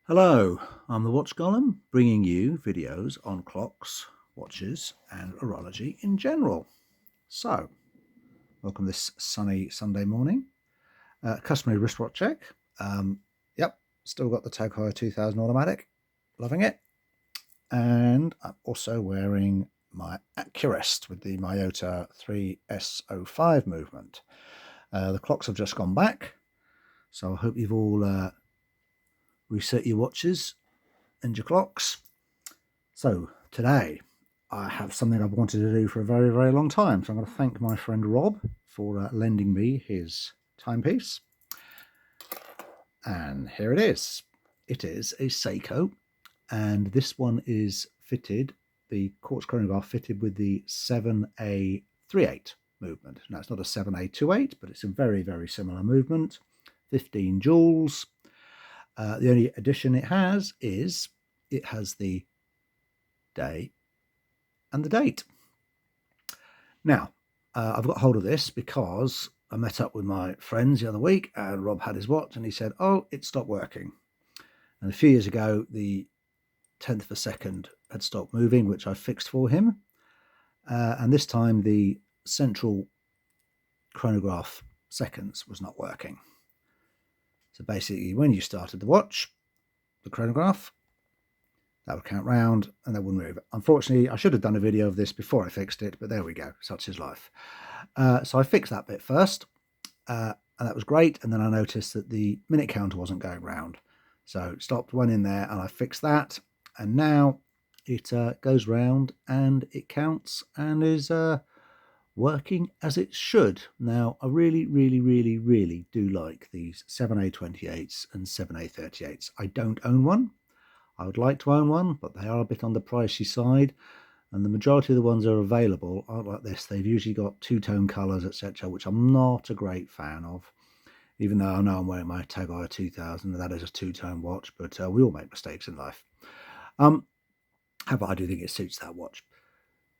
Hello, I'm the Watch Golem, bringing you videos on clocks, watches and horology in general. So, welcome this sunny Sunday morning. Customary wristwatch check. Yep, still got the Tag Heuer 2000 automatic, loving it. And I'm also wearing my Accurist with the Miyota 3S05 movement. The clocks have just gone back, so I hope you've all reset your watches and your clocks. So today I have something I've wanted to do for a very, very long time. So I'm going to thank my friend Rob for lending me his timepiece. And here it is. It is a Seiko, and this one is fitted, the quartz chronograph fitted with the 7A38 movement. Now it's not a 7A28, but it's a very, very similar movement. 15 joules. The only addition it has is it has the day and the date. Now, I've got hold of this because I met up with my friends the other week and Rob had his watch and he said, oh, it stopped working. And a few years ago, the 10th of a second had stopped moving, which I fixed for him. And this time the central chronograph seconds was not working. So basically, when you started the watch, the chronograph, that would count round and that wouldn't move. Unfortunately, I should have done a video of this before I fixed it, but there we go. Such is life. So I fixed that bit first, and that was great. And then I noticed that the minute counter wasn't going round. So it stopped, went in there, and I fixed that. And now it goes round and it counts and is working as it should. Now, I really, really, really, really do like these 7A28s and 7A38s. I don't own one. I would like to own one, but they are a bit on the pricey side, and the majority of the ones that are available aren't like this. They've usually got two-tone colours, etc., which I'm not a great fan of, even though I know I'm wearing my Tag Heuer 2000, and that is a two-tone watch, but we all make mistakes in life. However, I do think it suits that watch.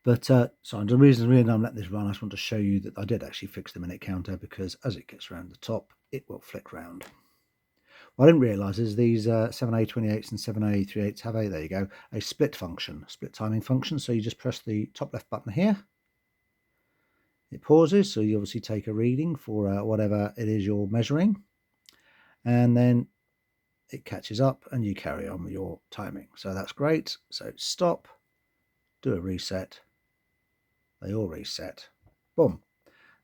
But so the reason I'm letting this run, I just want to show you that I did actually fix the minute counter, because as it gets around the top, it will flick round. What I didn't realise is these 7A28s and 7A38s have there you go, a split function, split timing function. So you just press the top left button here. It pauses, so you obviously take a reading for whatever it is you're measuring. And then it catches up and you carry on with your timing. So that's great. So stop, do a reset. They all reset. Boom.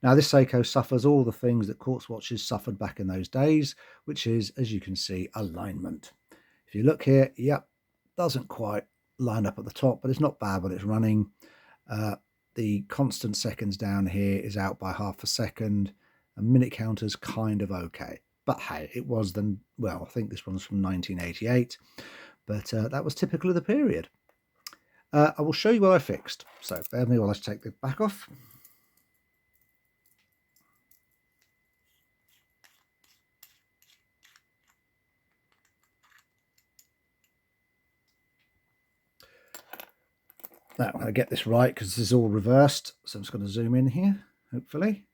Now, this Seiko suffers all the things that quartz watches suffered back in those days, which is, as you can see, alignment. If you look here, yep, doesn't quite line up at the top, but it's not bad when it's running. The constant seconds down here is out by half a second. A minute counter's kind of okay. But hey, it was then, well, I think this one's from 1988, but that was typical of the period. I will show you what I fixed. So bear with me while I take the back off. Now I'm going to get this right because this is all reversed. So I'm just going to zoom in here, hopefully.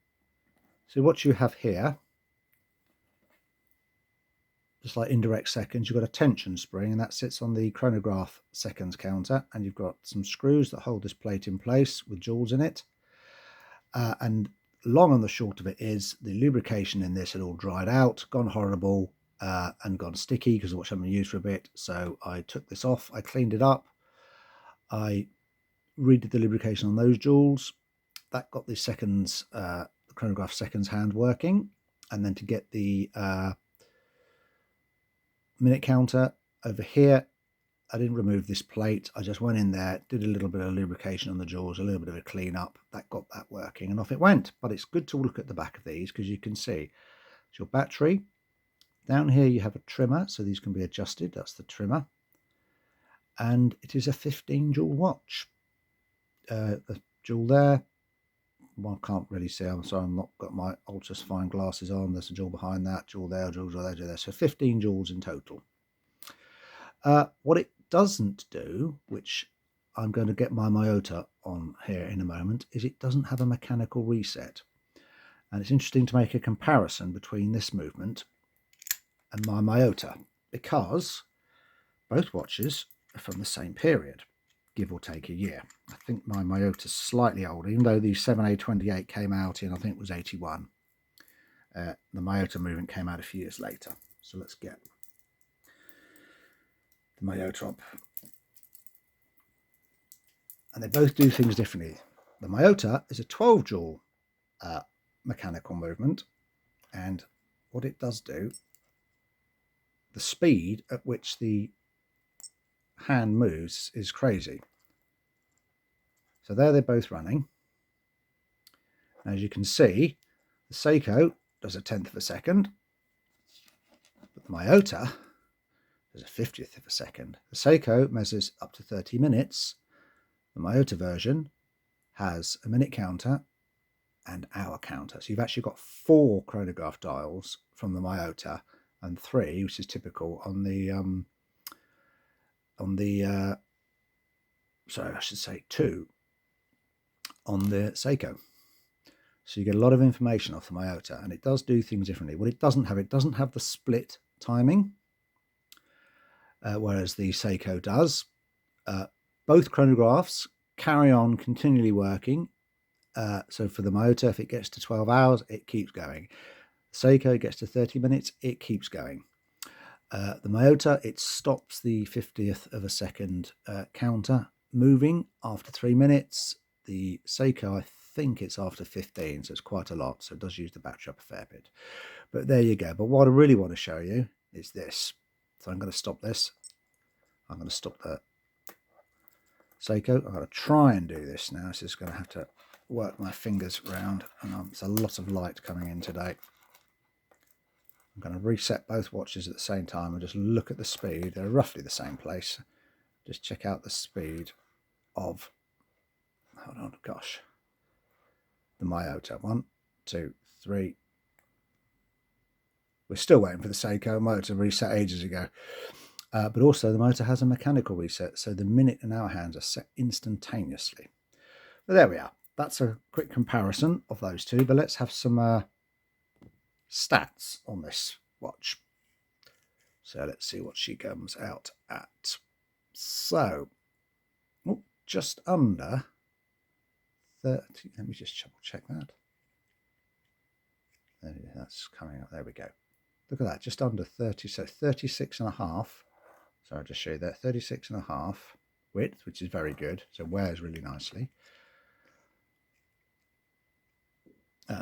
So what you have here, just like indirect seconds, you've got a tension spring, and that sits on the chronograph seconds counter, and you've got some screws that hold this plate in place with jewels in it. And long and the short of it is the lubrication in this had all dried out, gone horrible, and gone sticky because of what I've been used for a bit. So I took this off, I cleaned it up, I redid the lubrication on those jewels. That got the seconds, the chronograph seconds hand working. And then to get the minute counter over here, I didn't remove this plate. I just went in there, did a little bit of lubrication on the jewels, a little bit of a clean up. That got that working, and off it went. But it's good to look at the back of these because you can see it's your battery. Down here you have a trimmer, so these can be adjusted. That's the trimmer. And it is a 15 joule watch. The jewel there, one can't really see. I'm sorry, I've not got my ultra fine glasses on. There's a jewel behind that, jewel there, jewel there. So 15 joules in total. What it doesn't do, which I'm going to get my Miyota on here in a moment, is it doesn't have a mechanical reset. And it's interesting to make a comparison between this movement and my Miyota, because both watches are from the same period, give or take a year. I think my Miyota's slightly older, even though the 7A28 came out in, I think it was 81. The Miyota movement came out a few years later. So let's get the Miyota up. And they both do things differently. The Miyota is a 12 jewel mechanical movement, and what it does do, the speed at which the hand moves is crazy. So there they're both running. As you can see, the Seiko does a 1/10 of a second, but the Miyota does a 50th of a second. The Seiko measures up to 30 minutes. The Miyota version has a minute counter and hour counter. So you've actually got 4 chronograph dials from the Miyota and 3, which is typical on the sorry, I should say 2 on the Seiko. So you get a lot of information off the Miyota, and it does do things differently. What it doesn't have the split timing, whereas the Seiko does. Both chronographs carry on continually working. So for the Miyota, if it gets to 12 hours, it keeps going. Seiko gets to 30 minutes, it keeps going. The Miyota, it stops the 50th of a second counter moving after 3 minutes. The Seiko, I think it's after 15, so it's quite a lot. So it does use the battery up a fair bit. But there you go. But what I really want to show you is this. So I'm going to stop this. I'm going to stop the Seiko. I'm going to try and do this now. So just going to have to work my fingers around, and there's a lot of light coming in today. I'm going to reset both watches at the same time and just look at the speed. They're roughly the same place. Just check out the speed of, hold on, gosh, the Miyota. 1, 2, 3. We're still waiting for the Seiko motor to reset ages ago. But also the motor has a mechanical reset, so the minute and hour hands are set instantaneously. But there we are. That's a quick comparison of those two, but let's have some stats on this watch. So let's see what she comes out at. So, just under 30. Let me just double check that. That's coming up. There we go. Look at that, just under 30. So 36 and a half. So I'll just show you that. 36 and a half width, which is very good. So wears really nicely.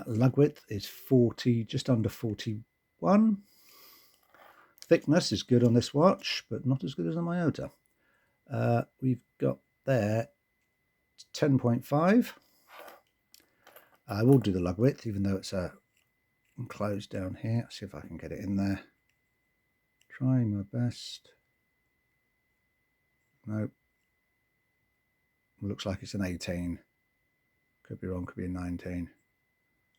Lug width is 40, just under 41. Thickness is good on this watch, but not as good as the Miyota. We've got there 10.5. I will do the lug width, even though it's enclosed down here. Let's see if I can get it in there. Trying my best. Nope. Looks like it's an 18. Could be wrong, could be a 19.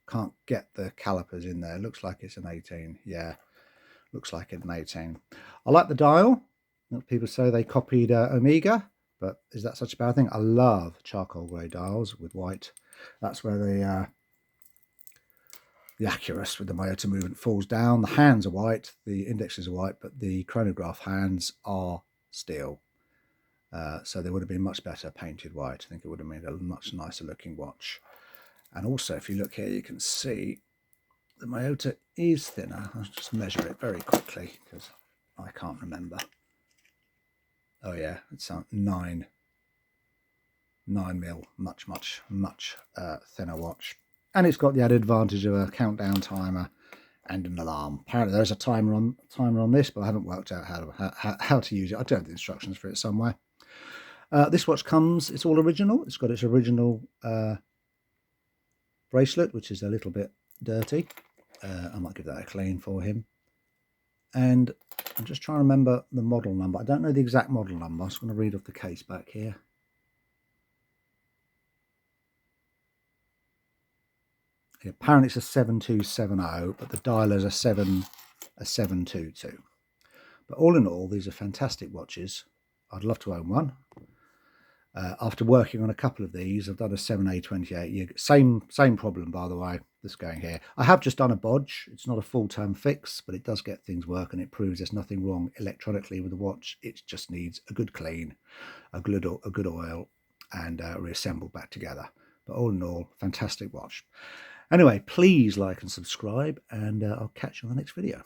Can't get the calipers in there. Looks like it's an 18. Yeah, looks like it's an 18. I like the dial. People say they copied Omega, but is that such a bad thing? I love charcoal grey dials with white. That's where the Accurist with the Miyota movement falls down. The hands are white, the indexes are white, but the chronograph hands are steel. So they would have been much better painted white. I think it would have made a much nicer looking watch. And also, if you look here, you can see the Miyota is thinner. I'll just measure it very quickly because I can't remember. Oh yeah, it's 9 mil, much thinner watch. And it's got the added advantage of a countdown timer and an alarm. Apparently there's a timer on this, but I haven't worked out how to use it. I do have the instructions for it somewhere. This watch comes, it's all original. It's got its original bracelet, which is a little bit dirty. I might give that a clean for him. And I'm just trying to remember the model number. I don't know the exact model number. I'm just going to read off the case back here. Yeah, apparently it's a 7270, but the dialers are a 722. But all in all, these are fantastic watches. I'd love to own one. After working on a couple of these, I've done a 7A28. Same problem, by the way, that's going here. I have just done a bodge. It's not a full-term fix, but it does get things working. It proves there's nothing wrong electronically with the watch. It just needs a good clean, a good oil, and reassembled back together. But all in all, fantastic watch. Anyway, please like and subscribe, and I'll catch you on the next video.